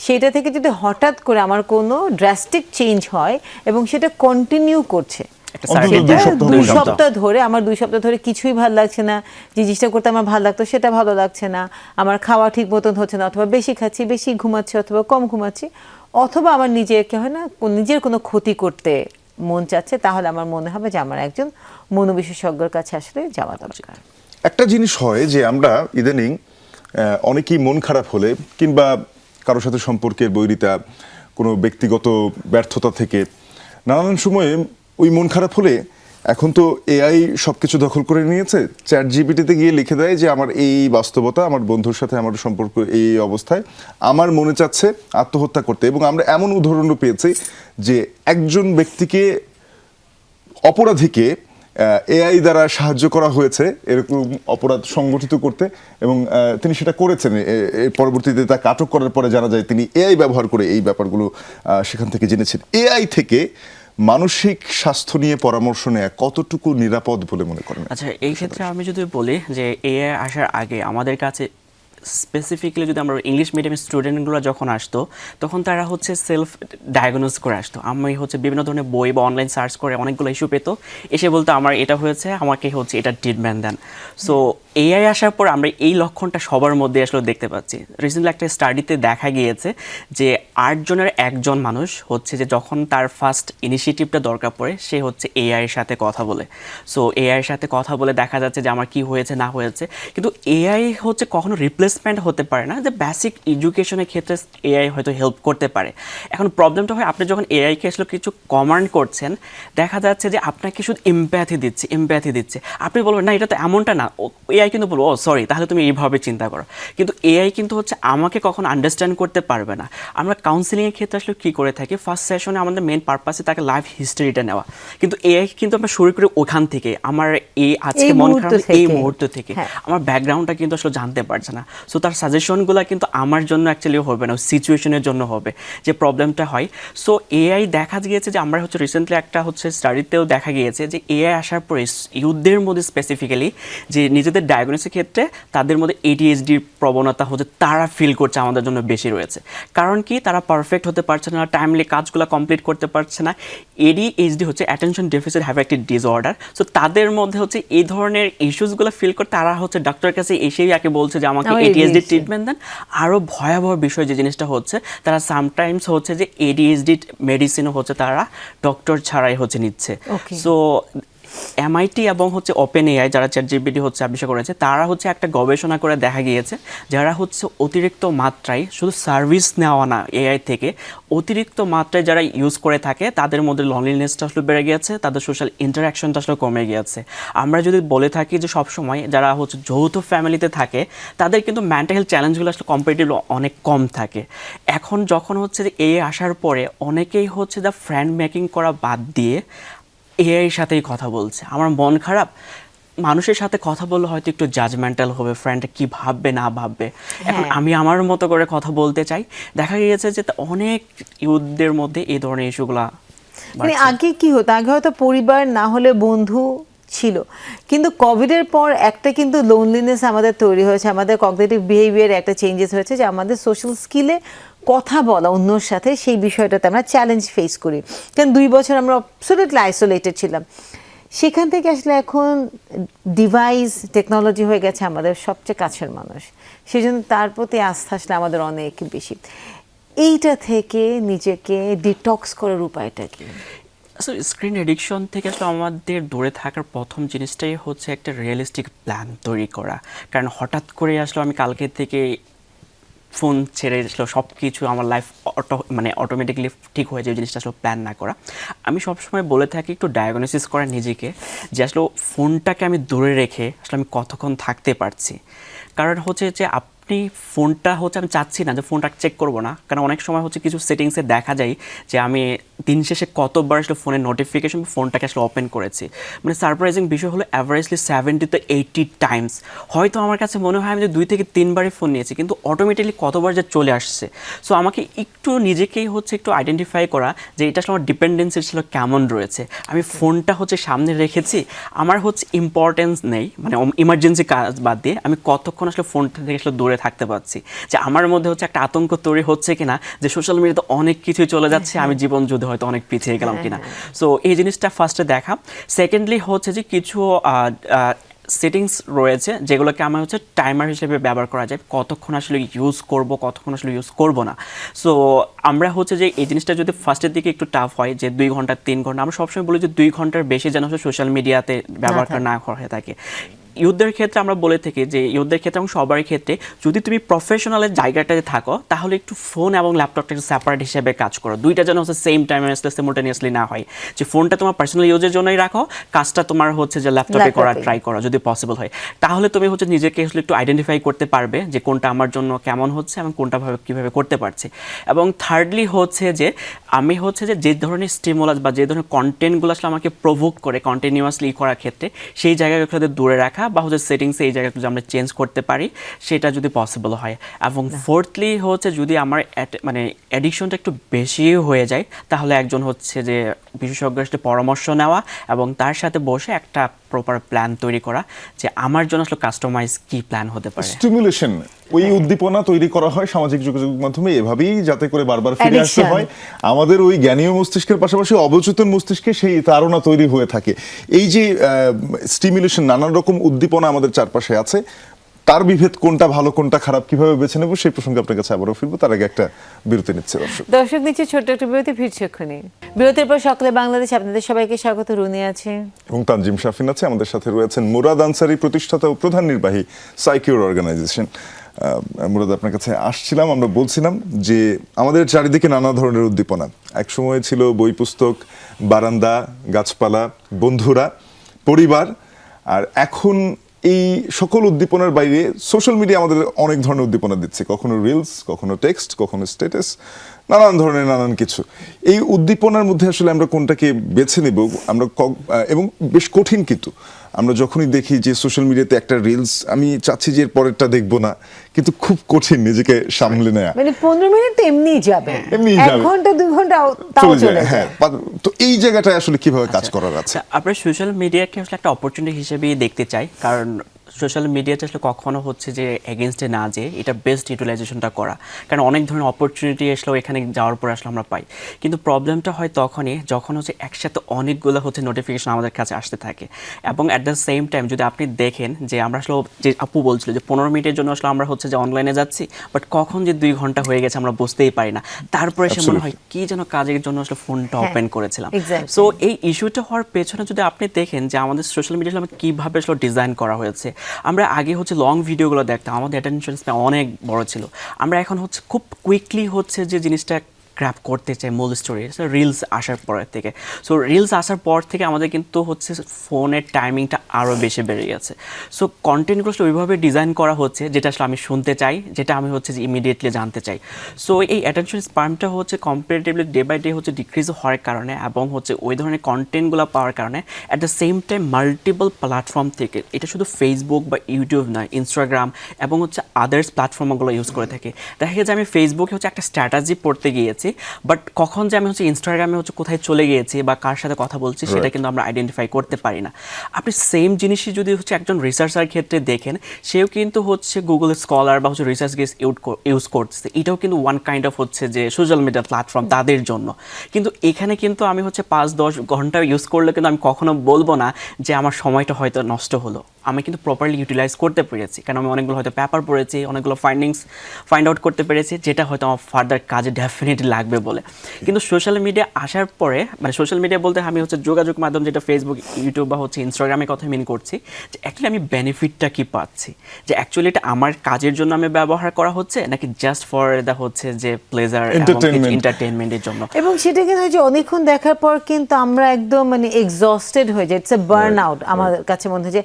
সেটা থেকে যদি হঠাৎ করে আমার কোনো ড্রাস্টিক চেঞ্জ হয় এবং সেটা কন্টিনিউ করছে, অন্তত সেটা 2 সপ্তাহ 2 পর্যন্ত। সপ্তাহ ধরে, আমার 2 সপ্তাহ ধরে কিছুই ভালো লাগছে না, যে জিনিসটা করতে আমার ভালো লাগতো সেটা ভালো লাগছে না, আমার খাওয়া ঠিক মতন হচ্ছে না, অথবা বেশি খাচ্ছি, বেশি ঘুমাচ্ছি, অথবা কম ঘুমাচ্ছি, অথবা আমার নিজেকে হয় না নিজের কোনো ক্ষতি করতে মন চাচ্ছে, তাহলে আমার মনে হবে যে আমার একজন মনোবিশেষজ্ঞের কাছে আসলে যাওয়া দরকার। একটা জিনিস হয় যে আমরা ইদানিং অনেকেই মন খারাপ হলে কিংবা কারোর সাথে সম্পর্কের বৈরিতা, কোনো ব্যক্তিগত ব্যর্থতা থেকে নানান সময়ে ওই মন খারাপ হলে এখন তো এআই সবকিছু দখল করে নিয়েছে, চ্যাট জিপিটিতে গিয়ে লিখে দেয় যে আমার এই বাস্তবতা, আমার বন্ধুর সাথে আমার সম্পর্ক এই অবস্থায়, আমার মনে চাচ্ছে আত্মহত্যা করতে। এবং আমরা এমন উদাহরণও পেয়েছি যে একজন ব্যক্তিকে, অপরাধীকে এআই দ্বারা সাহায্য করা হয়েছে এরকম অপরাধ সংগঠিত করতে, এবং তিনি সেটা করেছেন। পরবর্তীতে তাকে আটক করার পরে জানা যায় তিনি এআই ব্যবহার করে এই ব্যাপারগুলো সেখান থেকে জেনেছেন। এআই থেকে মানসিক স্বাস্থ্য নিয়ে পরামর্শ নেওয়া কতটুকু নিরাপদ বলে মনে করেন? আচ্ছা, এই ক্ষেত্রে আমি যদি বলি যে এআই আসার আগে আমাদের কাছে স্পেসিফিক্যালি যদি আমরা ইংলিশ মিডিয়ামের স্টুডেন্টগুলো যখন আসতো, তখন তারা হচ্ছে সেলফ ডায়াগনোজ করে আসতো। আমি হচ্ছে বিভিন্ন ধরনের বই বা অনলাইন সার্চ করে অনেকগুলো ইস্যু পেতো, এসে বলতো আমার এটা হয়েছে, আমাকে হচ্ছে এটা ট্রিটমেন্ট দেন। সো এআই আসার পর আমরা এই লক্ষণটা সবার মধ্যে আসলে দেখতে পাচ্ছি। রিসেন্টলি একটা স্টাডিতে দেখা গিয়েছে যে 8 জনের 1 জন মানুষ হচ্ছে যে যখন তার ফার্স্ট ইনিশিয়েটিভটা দরকার পড়ে, সে হচ্ছে এআই এর সাথে কথা বলে। সো এআই এর সাথে কথা বলে দেখা যাচ্ছে যে আমার কি হয়েছে না হয়েছে। কিন্তু এআই হচ্ছে কখনো রিপ্লেসমেন্ট হতে পারে না, যে বেসিক এডুকেশনের ক্ষেত্রে এআই হয়তো হেল্প করতে পারে। এখন প্রবলেমটা হয় আপনি যখন এআইকে আসলে কিছু কমান্ড করছেন, দেখা যাচ্ছে যে আপনাকে শুধু এমপ্যাথি দিচ্ছে। আপনি বলবেন না এটা তো এমনটা না, এআই কিন্তু বলবো ও সরি তাহলে তুমি এইভাবে চিন্তা করো। কিন্তু এআই কিন্তু হচ্ছে আমাকে কখনো আন্ডারস্ট্যান্ড করতে পারবে না। আমরা কাউন্সিলিংয়ের ক্ষেত্রে আসলে কী করে থাকি, ফার্স্ট সেশনে আমাদের মেন পারপাসে তাকে লাইফ হিস্ট্রিটা নেওয়া, কিন্তু এআই কিন্তু আমরা শুরু করি ওখান থেকে, আমার এই আজকে মন খারাপ এই মুহূর্ত থেকে, আমার ব্যাকগ্রাউন্ডটা কিন্তু আসলে জানতে পারছে না। সো তার সাজেশনগুলো কিন্তু আমার জন্য অ্যাকচুয়ালি হবে না, সিচুয়েশনের জন্য হবে, যে প্রবলেমটা হয়। সো এআই দেখা গিয়েছে যে আমরা হচ্ছে রিসেন্টলি একটা হচ্ছে স্টাডিতেও দেখা গিয়েছে যে এআই আসার পরে ইউথদের মধ্যে স্পেসিফিক্যালি যে নিজেদের ডায়াগনোসিসের ক্ষেত্রে তাদের মধ্যে এডিএইচডির প্রবণতা হচ্ছে তারা ফিল করছে আমাদের জন্য বেশি রয়েছে। কারণ কি, তারা পারফেক্ট হতে পারছে না, টাইমলি কাজগুলো কমপ্লিট করতে পারছে না। এডিএইচডি হচ্ছে attention deficit hyperactive disorder. So তাদের মধ্যে হচ্ছে এই ধরনের ইস্যুসগুলো ফিল করে তারা হচ্ছে ডাক্তারের কাছে এসেই আগে বলছে যে আমাকে এডিএইচডি ট্রিটমেন্ট দেন। আরও ভয়াবহ বিষয় যে জিনিসটা হচ্ছে, তারা সামটাইমস হচ্ছে যে এডিএইচডি মেডিসিনও হচ্ছে তারা ডক্টর ছাড়াই হচ্ছে নিচ্ছে। সো এমআইটি এবং হচ্ছে ওপেন এআই যারা চ্যাট জিপিটি হচ্ছে আবিষ্কার করেছে, তারা হচ্ছে একটা গবেষণা করে দেখা গিয়েছে যারা হচ্ছে অতিরিক্ত মাত্রায় শুধু সার্ভিস নেওয়া না এআই থেকে, অতিরিক্ত মাত্রায় যারা ইউজ করে থাকে তাদের মধ্যে লনলিনেসটা আসলে বেড়ে গিয়েছে, তাদের সোশ্যাল ইন্টারাকশনটা আসলে কমে গিয়েছে। আমরা যদি বলে থাকি যে সবসময় যারা হচ্ছে যৌথ ফ্যামিলিতে থাকে তাদের কিন্তু মেন্টাল হেলথ চ্যালেঞ্জগুলো আসলে কম্পারেটিভলি অনেক কম থাকে। এখন যখন হচ্ছে যে এআই আসার পরে অনেকেই হচ্ছে দ্য ফ্রেন্ড মেকিং করা বাদ দিয়ে এআইয়ের সাথেই কথা বলছে। আমার মন খারাপ, মানুষের সাথে কথা বললে হয়তো একটু জাজমেন্টাল হবে, ফ্রেন্ডটা কি ভাববে না ভাববে। এখন আমি আমার মতো করে কথা বলতে চাই, দেখা গিয়েছে যে অনেক ইউথদের মধ্যে এই ধরনের ইস্যুগুলা। মানে আগে কি হতো, আগে হয়তো পরিবার না হলে বন্ধু ছিল, কিন্তু কোভিডের পর একটা কিন্তু লোনলিনেস আমাদের তৈরি হয়েছে, আমাদের কগনিটিভ বিহেভিয়ারে একটা চেঞ্জেস হয়েছে, যে আমাদের সোশ্যাল স্কিলে কথা বলা অন্যর সাথে, সেই বিষয়টাতে আমরা চ্যালেঞ্জ ফেস করি। কারণ 2 বছর আমরা অ্যাবসলিউটলি আইসোলেটেড ছিলাম। সেখান থেকে আসলে এখন ডিভাইস টেকনোলজি হয়ে গেছে আমাদের সবচেয়ে কাছের মানুষ, সেজন্য তার প্রতি আস্থা আসলে আমাদের অনেক বেশি। এইটা থেকে নিজেকে ডিটক্স করার উপায়টা কি? আসলে স্ক্রিন এডিকশন থেকে আসলে আমাদের দূরে থাকার প্রথম জিনিসটাই হচ্ছে একটা রিয়েলিস্টিক প্ল্যান তৈরি করা। কারণ হঠাৎ করে আসলে আমি কালকে থেকে ফোন ছেড়ে আসলে সব কিছু আমার লাইফ অটোমেটিকলি ঠিক হয়ে যায়, জিনিসটা আসলে প্ল্যান না করা। আমি সবসময় বলে থাকি একটু ডায়াগনোসিস করা নিজেকে, যে আসলে ফোনটাকে আমি দূরে রেখে আসলে আমি কতক্ষণ থাকতে পারছি। কারণ হচ্ছে যে আপনি ফোনটা হচ্ছে, আমি চাচ্ছি না যে ফোনটা চেক করবো না, কারণ অনেক সময় হচ্ছে কিছু সেটিংসে দেখা যায় যে আমি দিন শেষে কতবার আসলে ফোনের নোটিফিকেশন ফোনটাকে আসলে ওপেন করেছি। মানে সারপ্রাইজিং বিষয় হলো অ্যাভারেজলি 70 to 80 টাইমস। হয়তো আমার কাছে মনে হয় আমি যে 2 থেকে 3 বারই ফোন নিয়েছি, কিন্তু অটোমেটিকলি কতবার যে চলে আসছে। সো আমাকে একটু নিজেকেই হচ্ছে একটু আইডেন্টিফাই করা যে এটা আসলে আমার ডিপেন্ডেন্সি ছিল কেমন রয়েছে। আমি ফোনটা হচ্ছে সামনে রেখেছি, আমার হচ্ছে ইম্পর্টেন্স নেই, মানে ইমার্জেন্সি কাজ বাদ দিয়ে আমি কতক্ষণ আসলে ফোনটা থেকে আসলে দূরে থাকতে পারছি। যে আমার মধ্যে হচ্ছে একটা আতঙ্ক তৈরি হচ্ছে কিনা যে সোশ্যাল মিডিয়াতে অনেক কিছুই চলে যাচ্ছে, আমি জীবন যুদ্ধে হয়তো অনেক পিছিয়ে গেলাম কিনা। সো এই জিনিসটা ফার্স্টে দেখা। সেকেন্ডলি হচ্ছে যে কিছু সেটিংস রয়েছে যেগুলোকে আমার হচ্ছে টাইমার হিসেবে ব্যবহার করা যায়, কতক্ষণ আসলে ইউজ করব, কতক্ষণ আসলে ইউজ করব না। সো আমরা হচ্ছে যে এই জিনিসটা যদি ফার্স্টের দিকে একটু টাফ হয় যে 2 ঘন্টা 3 ঘন্টা, আমরা সবসময় বলি যে 2 ঘন্টার বেশি যেন হচ্ছে সোশ্যাল মিডিয়াতে ব্যবহার না হয়ে থাকে। ইউথদের ক্ষেত্রে আমরা বলে থাকি যে ইউথদের ক্ষেত্রে এবং সবার ক্ষেত্রে যদি তুমি প্রফেশনালের জায়গাটাতে থাকো তাহলে একটু ফোন এবং ল্যাপটপটা একটু সেপারেট হিসেবে কাজ করো, দুইটা যেন হচ্ছে সেম টাইমে সিমultaneously না হয়। যে ফোনটা তোমার পার্সোনাল ইউজের জন্যই রাখো, কাজটা তোমার হচ্ছে যে ল্যাপটপে করা ট্রাই করো যদি পসিবল হয়। তাহলে তুমি হচ্ছে নিজেকে আসলে একটু আইডেন্টিফাই করতে পারবে যে কোনটা আমার জন্য কেমন হচ্ছে এবং কোনটা কীভাবে করতে পারছি। এবং থার্ডলি হচ্ছে যে আমি হচ্ছে যে ধরনের স্টিমুলাস বা যে ধরনের কন্টেন্টগুলো আসলে আমাকে প্রভোক করে কন্টিনিউয়াসলি করার ক্ষেত্রে সেই জায়গাগুলোতে দূরে রাখা বা হচ্ছে সেটিংসে এই জায়গাটা যদি আমরা চেঞ্জ করতে পারি সেটা যদি পসিবল হয়। এবং ফোর্থলি হচ্ছে যদি আমার মানে অ্যাডিকশনটা একটু বেশি হয়ে যায় তাহলে একজন হচ্ছে যে বিশেষজ্ঞের সাথে পরামর্শ নেওয়া এবং তার সাথে বসে একটা প্রপার প্ল্যান তৈরি করা যে আমার জন্য আসলে কাস্টমাইজ কি প্ল্যান হতে পারে। স্টিমুলেশন, ওই উদ্দীপনা তৈরি করা হয় সামাজিক যোগাযোগ মাধ্যমে এভাবেই, যাতে করে বারবার ফিরে আসতে হয় আমাদের ওই জ্ঞানীয় মস্তিষ্কের পাশাপাশি অবচেতন মস্তিষ্কে সেই তাড়না তৈরি হয়ে থাকে। এই যে স্টিমুলেশন, নানান রকম উদ্দীপনা আমাদের চারপাশে আছে, তার বিভেদ কোনটা ভালো কোনটা খারাপ কিভাবে বেছে নেবো সেই প্রসঙ্গে আপনার কাছে আবারও ফিরবো। তার আগে একটা বিরতি নিচ্ছে দর্শক নিচ্ছে ছোট্ট একটা বিরতি, ফিরছে এক্ষুনি। বিরতির পর সকলে বাংলাদেশ, আপনাদের সবাইকে স্বাগত। রুনি আছে এবং তানজিম শাফিন আছে, আমাদের সাথে রয়েছেন মুরাদ আনসারী, প্রতিষ্ঠাতা ও প্রধান নির্বাহী সাইকিউর অর্গানাইজেশন। মুরাদ, আপনার কাছে আসছিলাম, আমরা বলছিলাম যে আমাদের চারিদিকে নানা ধরনের উদ্দীপনা। এক সময় ছিল বই পুস্তক, বারান্দা, গাছপালা, বন্ধুরা, পরিবার, আর এখন এই সকল উদ্দীপনার বাইরে সোশ্যাল মিডিয়া আমাদের অনেক ধরনের উদ্দীপনা দিচ্ছে, কখনো রিলস, কখনো টেক্সট, কখনো স্ট্যাটাস, নানান ধরনের নানান কিছু। এই উদ্দীপনার মধ্যে আসলে আমরা কোনটাকে বেছে নেব আমরা এবং বেশ কঠিন, কিন্তু আমরা যখনই দেখি যে সোশ্যাল মিডিয়াতে একটা রিলস আমি চাচ্ছি যে এর পরেরটা দেখবো না, কিন্তু খুব কঠিন নিজেকে সামলে নেয়া। মানে 15 মিনিট এমনিই যাবে, 1 ঘন্টা 2 ঘন্টা তাও চলে যায়। হ্যাঁ, তো এই জায়গাটায় আসলে কিভাবে কাজ করার আছে? আমরা সোশ্যাল মিডিয়াকে আসলে একটা অপরচুনিটি হিসেবেই দেখতে চাই, কারণ সোশ্যাল মিডিয়াতে আসলে কখনো হচ্ছে যে এগেনস্টে না যে এটা বেস্ট ইউটিলাইজেশনটা করা, কারণ অনেক ধরনের অপরচুনিটি আসলে এখানে যাওয়ার পর আসলে আমরা পাই। কিন্তু প্রবলেমটা হয় তখনই যখন হচ্ছে একসাথে অনেকগুলো হচ্ছে নোটিফিকেশন আমাদের কাছে আসতে থাকে, এবং অ্যাট দ্য সেম টাইম যদি আপনি দেখেন যে আমরা আসলে, যে আপু বলছিল যে 15 মিনিটের জন্য আসলে আমরা হচ্ছে যে অনলাইনে যাচ্ছি, বাট কখন যে 2 ঘন্টা হয়ে গেছে আমরা বুঝতেই পারি না। তারপরে সে মনে হয় কি যেন কাজের জন্য আসলে ফোনটা ওপেন করেছিলাম। সো এই ইস্যুটা হওয়ার পেছনে যদি আপনি দেখেন যে আমাদের সোশ্যাল মিডিয়া আমরা কীভাবে আসলে ডিজাইন করা হয়েছে। আমরা আগে হচ্ছে লং ভিডিওগুলো দেখতাম, আমাদের অ্যাটেনশন স্প্যান অনেক বড় ছিল। আমরা এখন হচ্ছে খুব কুইকলি হচ্ছে যে জিনিসটা গ্র্যাব করতে চাই মূল স্টোরি, রিলস আসার পর থেকে। সো রিলস আসার পর থেকে আমাদের কিন্তু হচ্ছে ফোনের টাইমিংটা আরও বেশি বেড়ে গেছে। সো কন্টেন্টগুলো আসলে ওইভাবে ডিজাইন করা হচ্ছে যেটা আসলে আমি শুনতে চাই, যেটা আমি হচ্ছে যে ইমিডিয়েটলি জানতে চাই। সো এই অ্যাটেনশন স্প্যানটা হচ্ছে কম্পারেটিভলি ডে বাই ডে হচ্ছে ডিক্রিজ হওয়ার কারণে এবং হচ্ছে ওই ধরনের কন্টেন্টগুলো পাওয়ার কারণে at the same time multiple platform থেকে, এটা শুধু ফেসবুক বা ইউটিউব নয়, ইনস্টাগ্রাম এবং হচ্ছে আদার্স প্ল্যাটফর্মগুলো ইউজ করে থাকে। দেখা গেছে আমি ফেসবুকে হচ্ছে একটা স্ট্র্যাটাজি পড়তে গিয়েছি, বাট কখন যে আমি হচ্ছে ইনস্টাগ্রামে হচ্ছে কোথায় চলে গিয়েছি বা কার সাথে কথা বলছি সেটা কিন্তু আমরা আইডেন্টিফাই করতে পারি না। আপনি সেম জিনিসই যদি হচ্ছে একজন রিসার্চার ক্ষেত্রে দেখেন, সেও কিন্তু হচ্ছে গুগল স্কলার বা হচ্ছে রিসার্চ গেস ইউজ করছে, এটাও কিন্তু ওয়ান কাইন্ড অফ হচ্ছে যে সোশ্যাল মিডিয়া প্ল্যাটফর্ম তাদের জন্য। কিন্তু এখানে কিন্তু আমি হচ্ছে 5-10 ঘন্টা ইউজ করলে কিন্তু আমি কখনো বলবো না যে আমার সময়টা হয়তো নষ্ট হলো। আমি কিন্তু প্রপারলি ইউটিলাইজ করতে পেরেছি, কারণ আমি অনেকগুলো হয়তো পেপার পড়েছি, অনেকগুলো ফাইন্ড আউট করতে পেরেছি, যেটা হয়তো আমার ফার্দার কাজে ডেফিনেটলি লাগবে বলে। কিন্তু সোশ্যাল মিডিয়া আসার পরে, মানে সোশ্যাল মিডিয়া বলতে আমি হচ্ছে যোগাযোগ মাধ্যম, যেটা ফেসবুক, ইউটিউব বা হচ্ছে ইনস্টাগ্রামের কথা মিন করছি, যে অ্যাকচুয়ালি আমি বেনিফিটটা কি পাচ্ছি, যে অ্যাকচুয়ালি এটা আমার কাজের জন্য আমি ব্যবহার করা হচ্ছে নাকি জাস্ট ফর দ্য হচ্ছে যে প্লেজার এন্টারটেইনমেন্টের জন্য। এবং সেটা কিন্তু হয় যে অনেকক্ষণ দেখার পর কিন্তু আমরা একদম মানে এক্সস্টেড হয়ে যাই, ইটস এ বার্ন আউট। আমার কাছে মনে হয় যে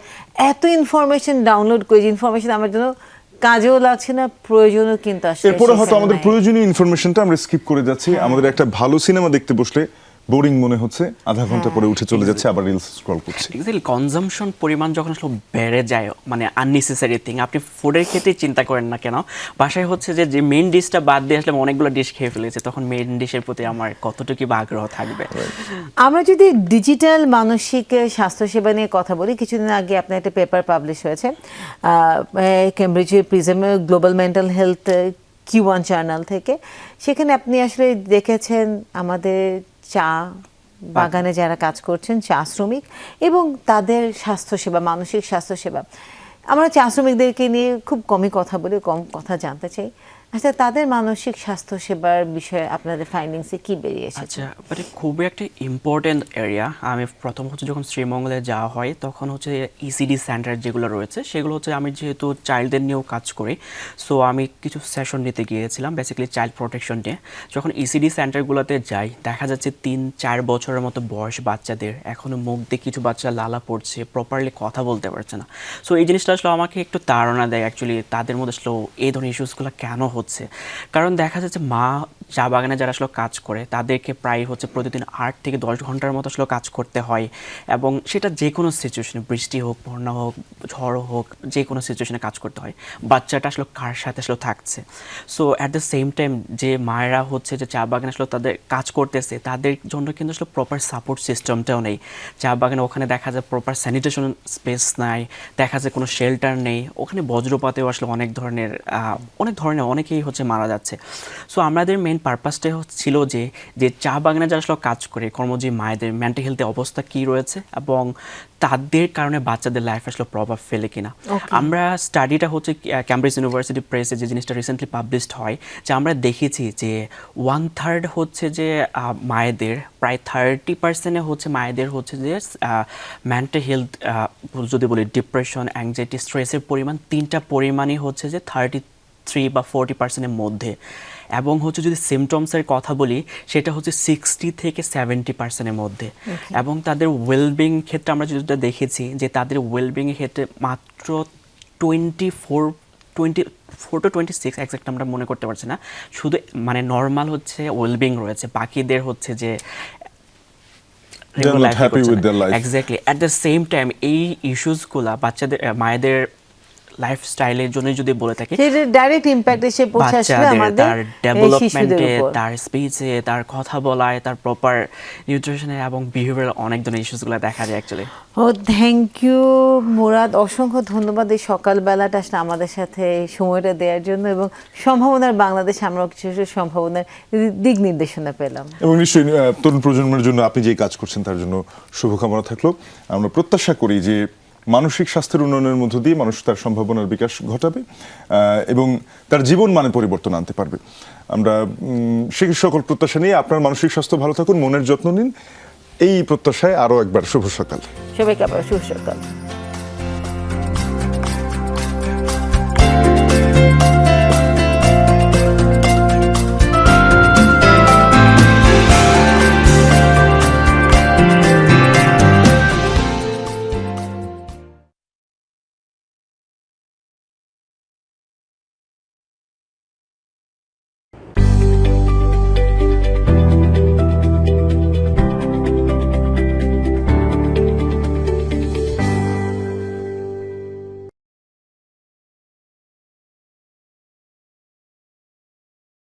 এত ইনফরমেশন ডাউনলোড করে, যে ইনফরমেশন আমার জন্য কাজেও লাগছে না, প্রয়োজনও কিন্তু আসলে এরপরে হয়তো সেখানে আমাদের নাই। প্রয়োজনীয় ইনফরমেশনটা আমরা স্কিপ করে যাচ্ছি। আমাদের একটা ভালো সিনেমা দেখতে বসলে বোরিং মনে হচ্ছে, আধা ঘন্টা পরে উঠে চলে যাচ্ছে, আবার রিলস স্ক্রল করছি। এক্স্যাক্টলি, কনজাম্পশন পরিমাণ যখন আসলে বেড়ে যায়, মানে আননেসেসারি থিং, আপনি ফুডের ক্ষেত্রে চিন্তা করেন না কেন, বাসায় হচ্ছে যে মেইন ডিশটা বাদ দিয়ে আসলে অনেকগুলো ডিশ খেয়ে ফেলেছে, তখন মেইন ডিশের প্রতি আমার কতটুকু বা আগ্রহ থাকবে। আমরা যদি ডিজিটাল মানসিক স্বাস্থ্যসেবা নিয়ে কথা বলি, কিছুদিন আগে আপনার একটা পেপার পাবলিশ হয়েছে কেমব্রিজের prism global mental health Q1 journal থেকে। সেখানে আপনি আসলে দেখেছেন আমাদের চা বাগানে যারা কাজ করছেন, চা শ্রমিক এবং তাদের স্বাস্থ্যসেবা, মানসিক স্বাস্থ্যসেবা। আমরা চা শ্রমিকদেরকে নিয়ে খুব কমই কথা বলি, কম কথা জানতে চাই। আচ্ছা, তাদের মানসিক স্বাস্থ্যসেবার বিষয়ে আপনাদের ফাইন্ডিংসে কি বেরিয়ে এসেছে? আচ্ছা, বাট খুবই একটা ইম্পর্টেন্ট এরিয়া। আমি প্রথম হচ্ছে যখন শ্রীমঙ্গলে যাওয়া হয়, তখন হচ্ছে ইসিডি সেন্টার যেগুলো রয়েছে, সেগুলো হচ্ছে, আমি যেহেতু চাইল্ডদের নিয়েও কাজ করি, সো আমি কিছু সেশন নিতে গিয়েছিলাম বেসিক্যালি চাইল্ড প্রোটেকশন নিয়ে। যখন ইসিডি সেন্টারগুলোতে যাই, দেখা যাচ্ছে 3-4 বছরের মতো বয়স বাচ্চাদের, এখনও মুখ দিয়ে কিছু বাচ্চা লালা পড়ছে, প্রপারলি কথা বলতে পারছে না। সো এই জিনিসটা আসলে আমাকে একটু তাড়না দেয় অ্যাকচুয়ালি, তাদের মধ্যে আসলে এই ধরনের ইস্যুসগুলো কেন হচ্ছে। কারণ দেখা যাচ্ছে মা চা বাগানে যারা আসলে কাজ করে, তাদেরকে প্রায় হচ্ছে প্রতিদিন 8 থেকে 10 ঘন্টার মতো আসলে কাজ করতে হয়, এবং সেটা যে কোনো সিচুয়েশনে, বৃষ্টি হোক, বন্যা হোক, ঝড় হোক, যে কোনো সিচুয়েশনে কাজ করতে হয়। বাচ্চাটা আসলে কার সাথে আসলে থাকছে। So at the same time যে মায়েরা হচ্ছে যে চা বাগানে আসলে তাদের কাজ করতেছে, তাদের জন্য কিন্তু আসলে প্রপার সাপোর্ট সিস্টেমটাও নেই। চা বাগানে ওখানে দেখা যায় প্রপার স্যানিটেশন স্পেস নাই, দেখা যায় কোনো শেল্টার নেই, ওখানে বজ্রপাতেও আসলে অনেকেই হচ্ছে মারা যাচ্ছে। সো আমাদের মেইন পারপাসটা ছিল যে চা বাগানে যারা আসলে কাজ করে, কর্মজীবী মায়েদের মেন্টাল হেলথের অবস্থা কী রয়েছে, এবং তাদের কারণে বাচ্চাদের লাইফ আসলে প্রভাব ফেলে কিনা। আমরা স্টাডিটা হচ্ছে ক্যামব্রিজ ইউনিভার্সিটি প্রেসে যে জিনিসটা রিসেন্টলি পাবলিশড হয়, যে আমরা দেখেছি যে 1/3 হচ্ছে যে মায়েদের, প্রায় 30% হচ্ছে মায়েদের হচ্ছে যে মেন্টাল হেলথ, যদি বলি ডিপ্রেশন, অ্যাংজাইটি, স্ট্রেসের পরিমাণ, 3টা পরিমাণই হচ্ছে যে 33 বা 40%-এর মধ্যে। এবং হচ্ছে যদি সিমটমসের কথা বলি, সেটা হচ্ছে 60 থেকে 70%-এর মধ্যে। এবং তাদের ওয়েলবিং ক্ষেত্রে আমরা যেটা দেখেছি, যে তাদের ওয়েলবিংয়ের ক্ষেত্রে মাত্র 24 to 26, এক্সাক্ট আমরা মনে করতে পারছি না, শুধু মানে নর্মাল হচ্ছে ওয়েলবিং রয়েছে, বাকিদের হচ্ছে যে exactly. At the same time এই ইস্যুসগুলা বাচ্চাদের, মায়েদের লাইফস্টাইলের জন্য যদি বলে থাকি, ডাইরেক্ট ইমপ্যাক্ট এসে পৌঁছে আসলে আমাদের তার ডেভেলপমেন্টে, তার স্পিচে, তার কথা বলায়, তার প্রপার নিউট্রিশনে এবং বিহেভিয়ার অনেক ধরনের ইস্যুসগুলো দেখা যায় অ্যাকচুয়ালি। ও থ্যাংক ইউ মুরাদ, অসংখ্য ধন্যবাদ এই সকালবেলাটা আসলে আমাদের সাথে সময়টা দেওয়ার জন্য, এবং সম্ভাবনার বাংলাদেশ, আমরাও কিছু সম্ভাবনার দিক নির্দেশনা পেলাম। এবং নিশ্চয়ই তরুণ প্রজন্মের জন্য আপনি যে কাজ করছেন তার জন্য শুভকামনা থাকলো। আমরা প্রত্যাশা করি যে মানসিক স্বাস্থ্যের উন্নয়নের মধ্য দিয়ে মানুষ তার সম্ভাবনার বিকাশ ঘটাবে এবং তার জীবন মানে পরিবর্তন আনতে পারবে। আমরা সেই সকল প্রত্যাশা নিয়ে, আপনার মানসিক স্বাস্থ্য ভালো থাকুন, মনের যত্ন নিন, এই প্রত্যাশায় আরও একবার শুভ সকাল। সবাইকে আবার শুভ সকাল।